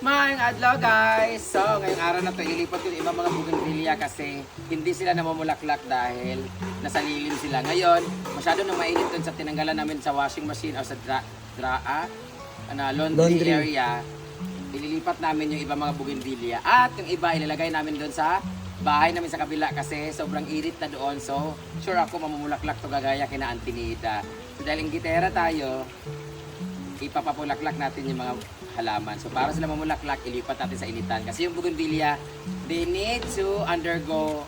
Maayong adlaw guys! So, ngayong araw na to ilipat ko yung ibang mga bougainvillea kasi hindi sila namumulaklak dahil nasa lilim sila. Ngayon, masyado nang mainit dun sa tinanggalan namin sa washing machine o sa laundry area. Ililipat namin yung ibang mga bougainvillea at yung iba ilalagay namin dun sa bahay namin sa kabila kasi sobrang irit na doon. So, sure ako mamumulaklak to gagaya kina Auntie Nida. So, dahil ingitera tayo, ipapapulaklak natin yung mga halaman. So para sila mamulaklak, ilipat natin sa initan. Kasi yung bougainvillea, they need to undergo,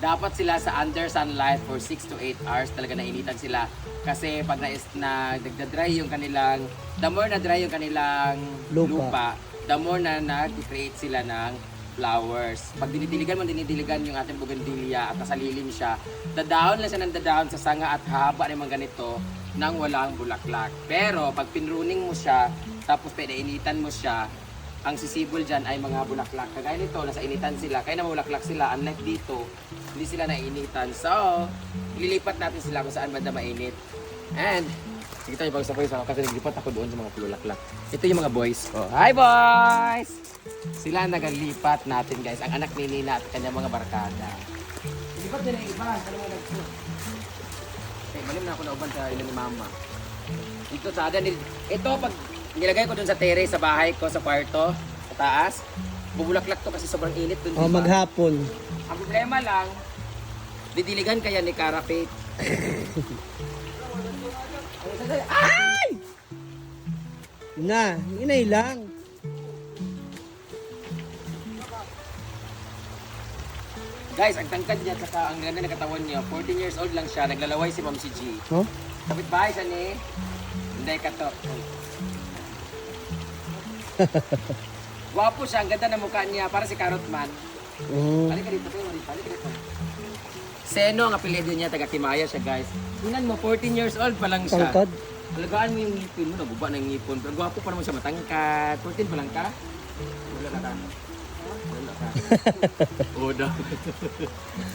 dapat sila sa under sunlight for 6 to 8 hours talaga nainitan sila. Kasi pag nagda-dry yung kanilang, the more na dry yung kanilang lupa, the more na nag-create sila ng flowers. Pag dinidiligan yung ating bougainvillea at nasa lilim siya, dadaon lang siya ng dadaon sa sanga at haba naman ganito nang walang bulaklak. Pero pag pinruning mo siya, tapos pinainitan mo siya, ang sisibol dyan ay mga bulaklak. Kagaya nito, nasa initan sila, kaya na bulaklak sila. Unlike dito, hindi sila nainitan. So, ililipat natin sila kung saan banda mainit. And, sige tayo pag-sapay sa kasi naglipat ako doon sa mga bulaklak. Ito yung mga boys ko. Hi boys! Sila nagalipat natin guys, ang anak ni Nina at kanyang mga barkada. Lipat din ang iba, ano mga nagso. Okay, malim na ako na uban sa ilan ni mama. Dito sa adan, ito pag nilagay ko dun sa terrace sa bahay ko, sa kwarto, sa taas, bubulaklak to kasi sobrang init dun. Oh, maghapon. Ang problema lang, didiligan kaya ni Carapate. Ay! Na, inay lang. Guys, ang tangkad niya at ang ganda ng katawan niya, 14 years old lang siya, naglalaway si Ma'am si G. Huh? Kapit bahay siya ni, hindi ka to. Wapo siya, ang ganda ng mukha niya, para si Carrot Man. Balik ka dito, balik dito. Seno ang apelyido niya, taga Timaya siya guys. Tingnan mo, 14 years old pa lang siya. Tangkad. Alagaan mo yung ngipin mo, naguba ng ngipon. Pero gwapo pa naman siya, matangkad. 14 pa lang ka? Wala na ka. Wala ka. Oo daw.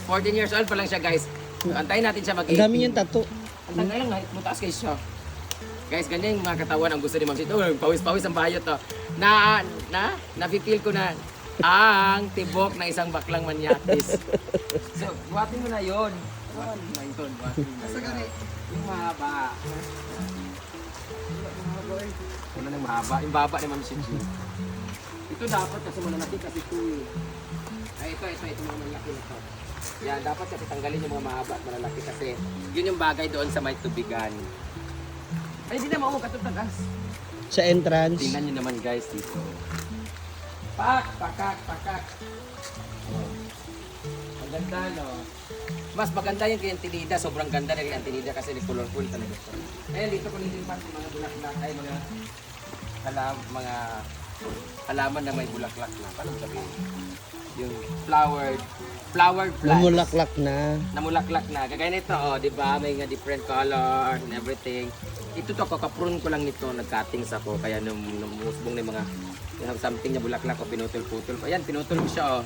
14 years old pa lang siya guys. Antayin natin siya mag-18. Ang dami niyang tattoo. Ang tangay lang, mataas kayo siya. Guys, ganyan yung mga katawan ang gusto ni Ma'am Sito. Pawis-pawis ang bayot to. Na-feel ko na ang tibok na isang baklang manyakis. So, buhatin mo na yun. Buhatin mo na yun. Yung mahaba. Ano nang mahaba? Yung baba ni Ma'am Sito. Ito dapat kasi malalaki kasi ito eh. Ay, ito mga malalaki nito. Yan, dapat kasi tanggalin yung mga mahaba at malalaki kasi yun yung bagay doon sa may tubigan. Ay, hindi na maungo katutagas. Sa entrance. Tingnan nyo naman guys dito. Pakak. Oh. Ang ganda no. Mas maganda yung kay Auntie Nida. Sobrang ganda na kay Auntie Nida kasi colorful talaga siya. Ayan, dito ko nilipat yung mga bulaklak ay mga halaman na may bulaklak na. Paano sabihin? Yung flowered plants. Namulaklak na. Namulaklak na. Kagaya nito, oh, di ba? May nga different color and everything. Ito to, kakaprune ko lang nito. Nag-cuttings ako. Kaya nung musbong na yung mga something na bulaklak o pinutol-putol. Ayan, pinutol ko siya, oh.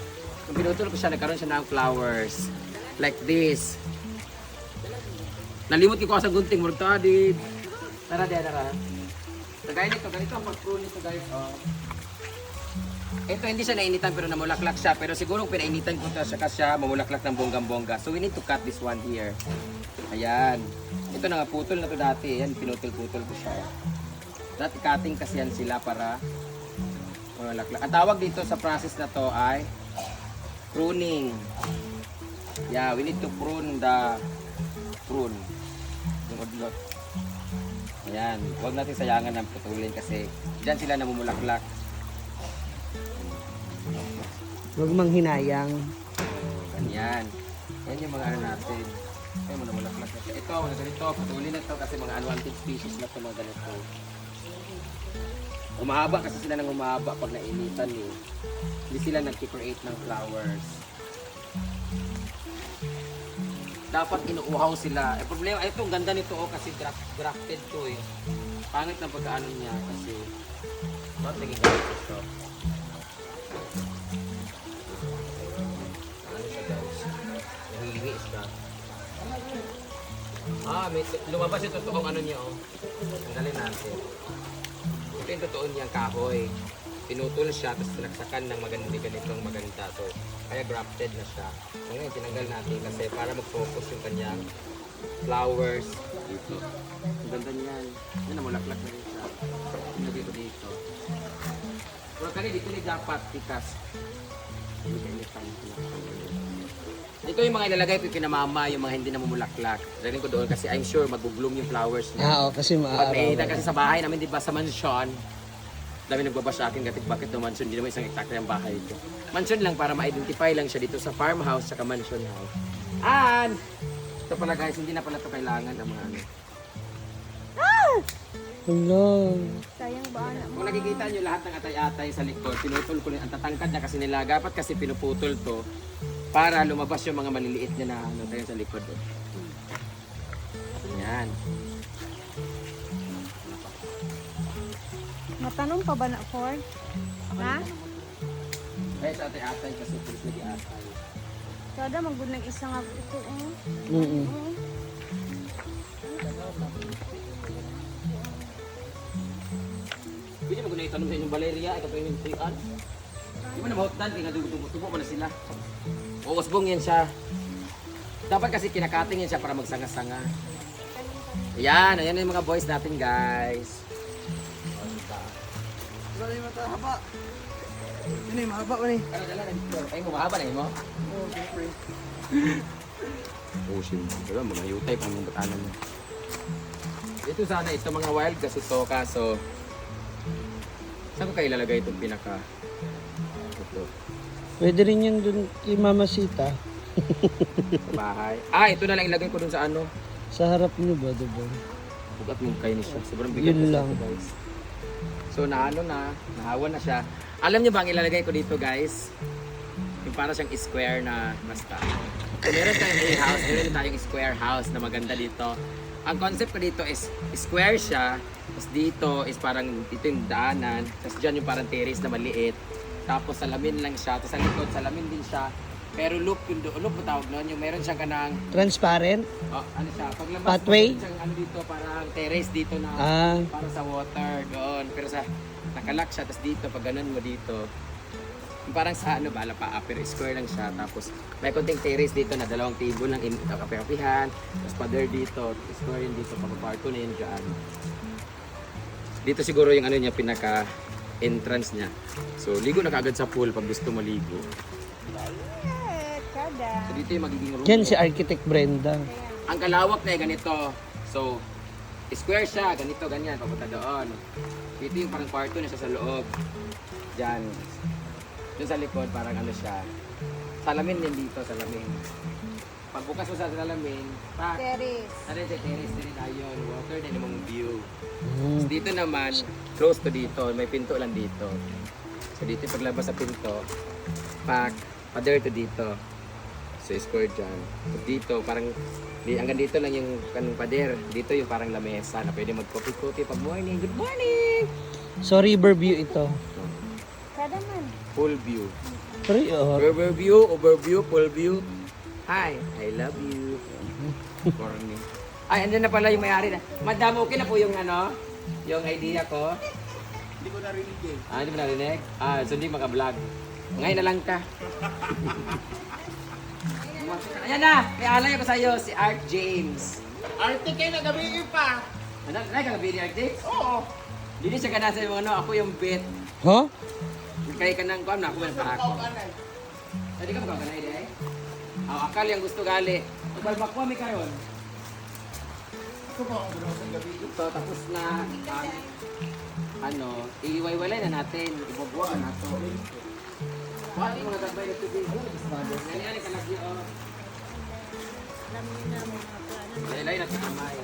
Nung pinutol ko siya, nagkaroon siya ng flowers. Like this. Nalimot ko sa gunting. Murag to, di. Tara. Kagaya nito, ganito ang pag-prune nito, guys, oh. Ito hindi siya nainitan pero namulaklak siya. Pero siguro pinainitan ko siya kasi mamulaklak ng bonggang-bongga. So we need to cut this one here. Ayan. Ito na nga, putol na to dati. Ayan, pinutol-putol ko siya. Dati cutting kasi yan sila para mamulaklak. Ang tawag dito sa process na to ay pruning. Yeah, we need to prune the prune. Yung udlot. Ayan, huwag natin sayangan ng putulin kasi dyan sila namumulaklak. Huwag manghinayang. Ganyan. Yan yung mga ano natin. Ay, mga namulaklak na siya. Ito, mga ganito, putulin na ito kasi mga unwanted species na ito, mga ganito. Umahaba kasi sila ng umahaba pag nainitan eh. Hindi sila nag-create ng flowers. Dapat inuuhaw sila. Eh, problema, ito, ang ganda nito oh, kasi grafted to eh. Pangit na pagkaano niya kasi bakit naging ganito ito? Ano siya guys? Nahihi siya. May lumabas yung totoong ano niya oh. Tanggalin natin. Ito yung totoo niyang kahoy. pinutol siya, tapos pinagsakan ng ganitong maganda. So, kaya grafted na siya. So, ngayon, tinanggal natin kasi para mag-focus yung kanyang flowers dito. Ang ganda niyan. Yan, namulaklak na rin siya. Ilagay ko dito. Pero kani dito ni dapat tikas. Ito yung mga ilalagay ko kinamama, yung mga hindi namumulaklak. Dahil ko doon kasi I'm sure mag-bloom yung flowers niya. kasi Pag may maaaraw. kasi sa bahay namin, di ba, sa mansion, dami nagbabash sa akin, gatik bakit no mansion, hindi naman isang ektakta yung bahay ko. Mansion lang para ma-identify lang siya dito sa farmhouse, saka mansion house. And, ito pala guys, hindi na pala ito kailangan ng mga ano. Hello. Sayang ba anak mo? Kung nakikita nyo lahat ng atay-atay sa likod, pinutol ko ang tatangkad na kasi nila. Dapat kasi pinuputol to para lumabas yung mga maliliit niya na ano tayo sa likod. Yan. Matanong pa ba na, Ford? Ha? Kaya sa atay-atay kasi please nag-atay. Kada magud ng isa nga ito. Mm-mm. Hindi mo na itanong sa inyong Valeria, ito pa yung trian. Hindi mo na mahutan, kaya tubo mo na sila. Uusbong yan siya. Dapat kasi kinakating yan siya para magsanga-sanga. Ayan, ayan yung mga boys natin guys. Ano yung mahaba? Ano yung mahaba ko ni? Ano dala na dito? Ay, mahaba na yun mo? Oo, siyempre. Oh, siyempre. Diba, mga yutay pang mga batanan mo. Ito sana, ito mga wild kasi to, kaso saan ko kayo ilalagay itong pinaka? Ito, Pwede rin yan dun kay Mama Sita. sa bahay. Ah, ito na lang ilagay ko dun sa ano. Sa harap niyo ba, diba? Bugat mong kayo ni siya. Sobrang bigat Yun na lang. siya, guys. So, nahawan na siya. Alam niyo ba ang ilalagay ko dito, guys? Yung para siyang square na basta. So, meron tayong house, meron tayong square house na maganda dito. Ang concept ko dito is square siya, tapos dito is parang dito yung daanan, tapos dyan yung parang terrace na maliit. Tapos salamin lang siya, tapos sa likod salamin din siya. Pero loop yung loop mo tawag noon, yung meron siyang kanang Transparent? ano siya, paglabas Pathway? meron siyang ano dito, parang terrace dito na Ah. para sa water doon. Pero sa nakalak siya, tapos dito, pag ganun mo dito, yung parang sa ano ba, pa upper square lang siya. Tapos may konting terrace dito na dalawang table lang, kape-kapihan. Tapos pader dito, square yun dito, pagpaparko na yun dyan. Dito siguro yung ano niya, pinaka entrance niya. So ligo na kagad sa pool pag gusto maligo. Kada. So dito yung magiging room. Yan si Architect Brenda. Ang kalawak na ganito. So, square siya, ganito, ganyan, papunta doon. Dito yung parang kwarto na siya sa loob. Diyan. Doon sa likod, parang ano siya. Salamin din dito, salamin. Pagbukas mo sa salamin, Terrace. terrace din tayo, water din yung view. Mm. Tapos dito naman, close to dito, may pinto lang dito. So dito yung paglabas sa pinto, pader to dito. So square dyan. So dito, parang hanggang dito lang yung kanong pader. Dito yung parang lamesa na pwede mag-coffee-coffee pag morning. Good morning! So, Riverview ito. Kada man. Full view. Overview, full view. Hi, I love you. Corny. Ay, andyan na pala yung may-ari na. Madam, okay na po yung ano? Yung idea ko? Hindi ko narinig eh. Ah, hindi mo narinig? Ah, so hindi maka-vlog. Ngayon na lang ka. Ayan na! May alay ako sa'yo, si Art James. Arte kayo na gabi pa. Ano? Kagabi ni Art James? Oo. Hindi siya ka nasa yung ano, ako yung bet. Huh? Kaya ka nang kuam na, ako man pa ako. Hindi ka magkakaw ka na eh? Akal yung gusto gali. Magbalbak mo, may karon. Ako po ang gano'n sa gabi. Ito, tapos na, ano, iiwaiwalay na natin. Ibagwa na ito. Bakit mga tagbay na tubig? Nani-ani ka lagi, oh. Alam niyo na mga plano. Laylay na kamay.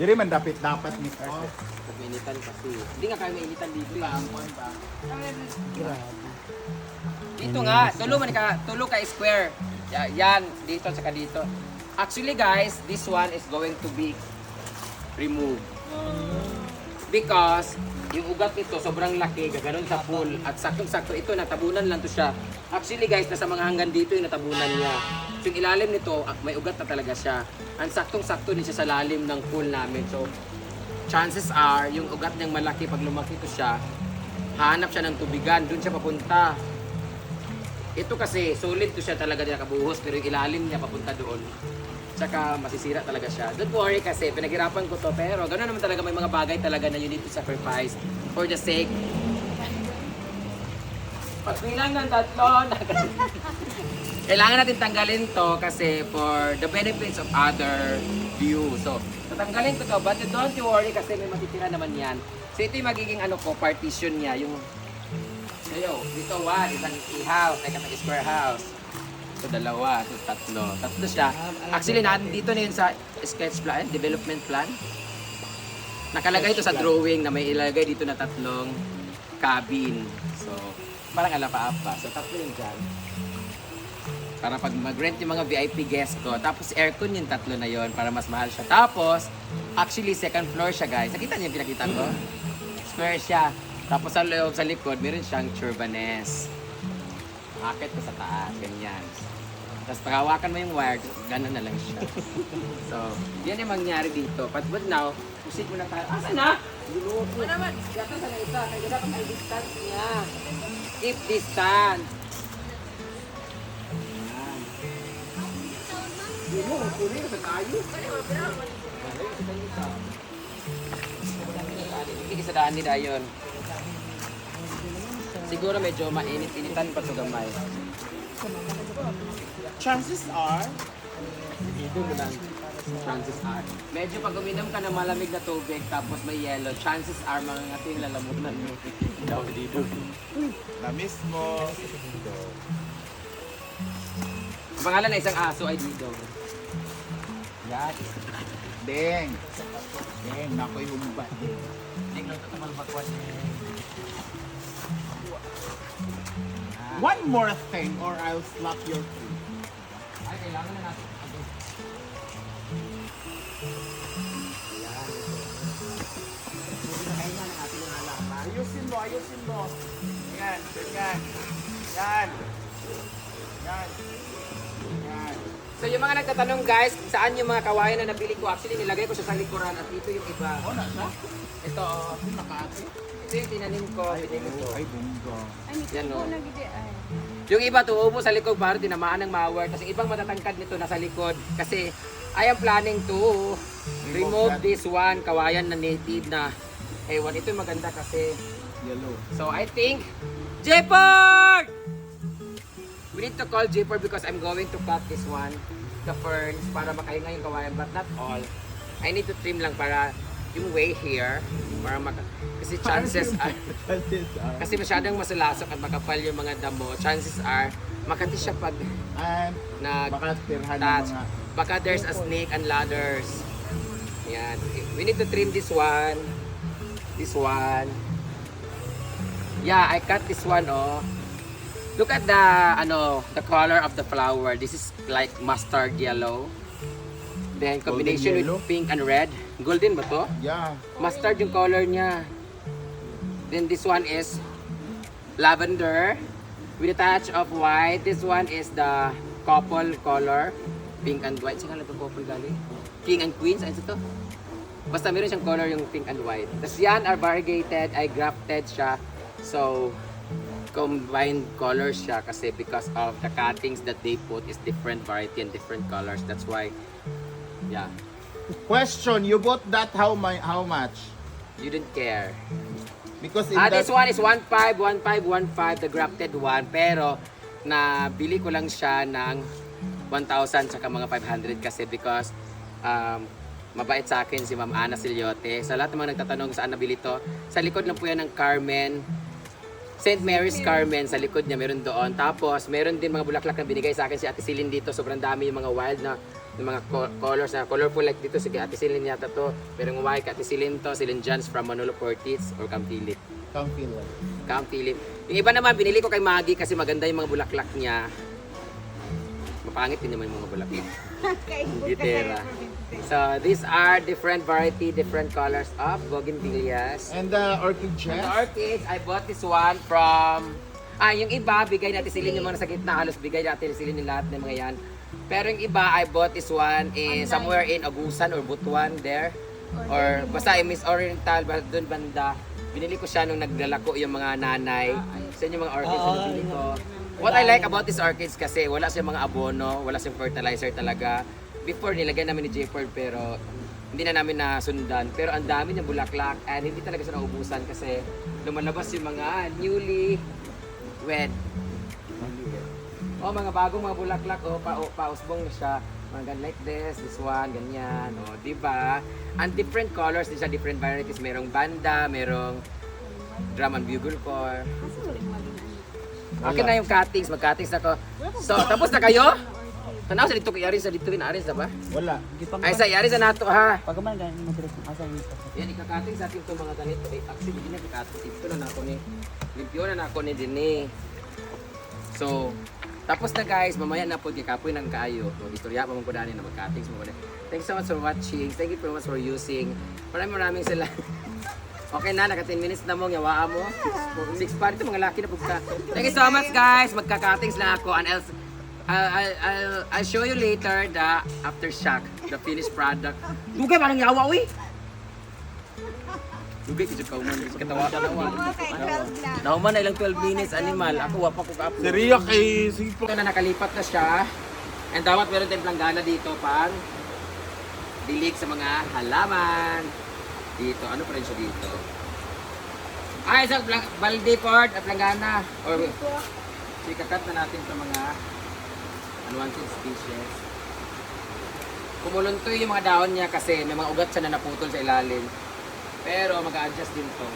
Diri man dapat ni Arte. Pag-initan kasi. Hindi nga kayo mainitan dito. Paamon pa. Grabe. Dito nga, tulo ka square. Yan, dito saka dito. Actually guys, this one is going to be removed. Because yung ugat nito sobrang laki, gaganon sa pool. At saktong-sakto ito, natabunan lang to siya. Actually guys, nasa mga hanggan dito yung natabunan niya. So yung ilalim nito, may ugat na talaga siya. Ang saktong-sakto din siya sa lalim ng pool namin. So chances are, yung ugat niyang malaki, pag lumaki to siya, hanap siya ng tubigan, dun siya papunta. Ito kasi, solid to siya talaga niya kabuhos, pero yung ilalim niya papunta doon. Tsaka masisira talaga siya. Don't worry kasi, pinaghirapan ko to, pero gano'n naman talaga, may mga bagay talaga na you need to sacrifice for the sake. Pagbilang ng tatlo, kailangan natin tanggalin to kasi for the benefits of other view. So, tatanggalin ko to, but don't you worry kasi may matitira naman yan. So, ito yung magiging ano ko, partition niya, yung dito one, isang house, like a square house. So, dalawa, so tatlo. Tatlo siya. Actually, dito na yun sa sketch plan, development plan. Nakalagay ito sa drawing na may ilagay dito na tatlong cabin. So, parang alapa-apa. So, tatlo yun dyan. Para pag mag-rent yung mga VIP guest ko. Tapos, aircon yung tatlo na yon para mas mahal siya. Tapos, actually, second floor siya, guys. Nakita niyo yung pinakita ko? Square siya. Tapos sa loob, sa likod, meron siyang turbanes. Akit ko sa taas, ganyan. Tapos paghawakan mo yung wire, gano'n na lang siya. So, yan yung mangyari dito. But now, pusit mo na tayo. Asa na? Ginuot mo. Gata sa na isa. Kaya dapat may distance niya. Keep distance. Yan. Hindi mo, puli ka sa tayo. Hindi sa daan ni Dayon. Siguro medyo mainit-initan pa ito gamay. Chances are, Dito mo lang. Chances are. Medyo pag uminom ka ng malamig na tubig tapos may yellow, chances are mga ngating lalamunan mo. Daw dito. na mismo. Ang pangalan na isang aso ay dito. Yan. Deng. Deng, nakoy humba. Hindi lang ito tumalbakwan. One more thing or I'll slap your feet. Ay, kailangan na natin. Ayusin mo, ayusin mo. Yan, yan. Yan. Yan. Yan. So yung mga nagtatanong guys, saan yung mga kawayan na nabili ko? Actually nilagay ko siya sa likuran at ito yung iba. Oh, nasa? Ito, Nakati. ito yung tinanim ko. Binili ko. Ay, bungga. Ay, may Yan, tubo no? na gidi. Ay. Yung iba tuubo sa likod para tinamaan ng mower. Kasi ibang matatangkad nito nasa likod. Kasi I am planning to remove this one kawayan na native na ewan. Ito yung maganda kasi. Yellow. So I think, Jepard! We need to call Jepard because I'm going to cut this one, the ferns, para makahinga yung kawayan. But not all. I need to trim lang para yung way here. Para kasi chances are, kasi masyadong masulasok at makapal yung mga damo. Chances are, makati siya pag And baka tirhan ng touch. mga... Baka there's a snake and ladders. Yan. We need to trim this one. This one. Yeah, I cut this one, oh. Look at the, the color of the flower. This is like mustard yellow. Then combination Golden yellow? with pink and red. Golden ba to? Yeah. Mustard yung color niya. Then this one is lavender with a touch of white. This one is the couple color. Pink and white. Saan nga ito couple galing? King and queens. Ano ito? Basta meron siyang color yung pink and white. Tapos yan are variegated. Ay grafted siya. So, combined colors siya kasi because of the cuttings that they put is different variety and different colors. That's why, yeah. Question, you bought that how much? You didn't care. Because in This that... one is 1.5, 1.5, 1.5, the grafted one. Pero, nabili ko lang siya ng 1,000 tsaka mga 500 kasi because mabait sa akin si Ma'am Ana Siliote. Sa lahat ng mga nagtatanong saan nabili to, sa likod lang po yan ng Carmen. St. Mary's Carmen, sa likod niya, meron doon. Tapos, meron din mga bulaklak na binigay sa akin si Ate Celine dito. Sobrang dami yung mga wild na yung mga colors na colorful like dito. Sige, Ate Celine yata to. Merong white, Ate Celine to, Celine Jans from Manolo Portis or Campilit. Campilit. Yung iba naman, binili ko kay Maggie kasi maganda yung mga bulaklak niya. Mapangit din naman yung mga bulaklak. Kaibot ka Gitera. sa'yo. So these are different variety, different colors of bougainvilleas. And the orchid The chest? orchids, I bought this one from... yung iba, bigay natin silin yung mga nasa gitna. Halos bigay natin silin yung lahat ng mga yan. Pero yung iba, I bought this one somewhere in Agusan or Butuan there. Or basta Miss Oriental, doon banda. Binili ko siya nung naglalako yung mga nanay. So yun yung mga orchids na binili ko. What I like about these orchids kasi wala siyang mga abono, wala siyang fertilizer talaga. Before nilagyan namin ni J-Ford pero hindi na namin nasundan. Pero ang dami niyang bulaklak and hindi talaga siya naubusan kasi lumalabas yung mga newly wed. Mga bagong mga bulaklak, pausbong na siya. Mga like this one, ganyan. Diba? And different colors, din siya, different varieties. Merong banda, merong drum and bugle core. Okay na yung cuttings, mag-cuttings na ko. So, tapos na kayo? Tanaw sa dito, Aris, sa dito, Aris na ba? Wala. Ay, sa Aris na nato ha. Pagaman ganyan mo direct asa yung Yan, ikakating sa ating itong mga ganito. Actually, hindi na ikakating. Ito na ako ni. Limpyo na ako ni din eh. So, tapos na guys, mamaya na po kapoy ng kaayo. Istorya pa mong kudanin na mag-cuttings mo. Thanks so much for watching. Thank you so much for using. Maraming salamat. Okay na, naka 10 minutes na mo, ngawaan mo. 6 pa ito, mga laki na pagka. Thank you so much guys, magka-cuttings lang ako. And else, I'll show you later the aftershock, the finished product. Dugay, parang yawa, uy! Dugay, kasi kauman, katawa. Nauman na ilang 12 minutes, animal. Ako, wapa ko ka-upload. Si Rio kay Sipo. Ito na nakalipat na siya. And dapat meron tayong planggana dito pang dilig sa mga halaman. Dito, ano pa rin siya dito? Isang balde port at planggana. Or, sikakat na natin sa mga unwanted species. Kumuluntoy yung mga dahon niya kasi may mga ugat siya na naputol sa ilalim. Pero mag-a-adjust din to.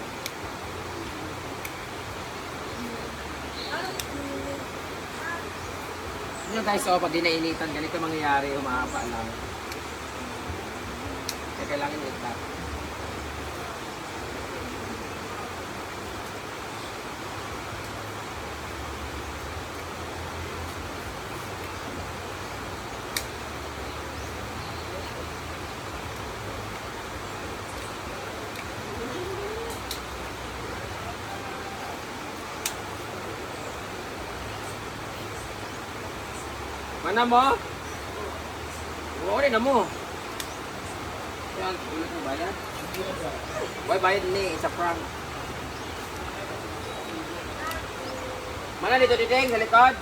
Yun guys, pag di nainitan, ganito mangyayari, umahaba lang. Kaya kailangan i-tap. Mana mo? Oo, na mo. Yan, ulit mo bayad? Why bayad ni? It's a prank. Mana dito dito sa likod?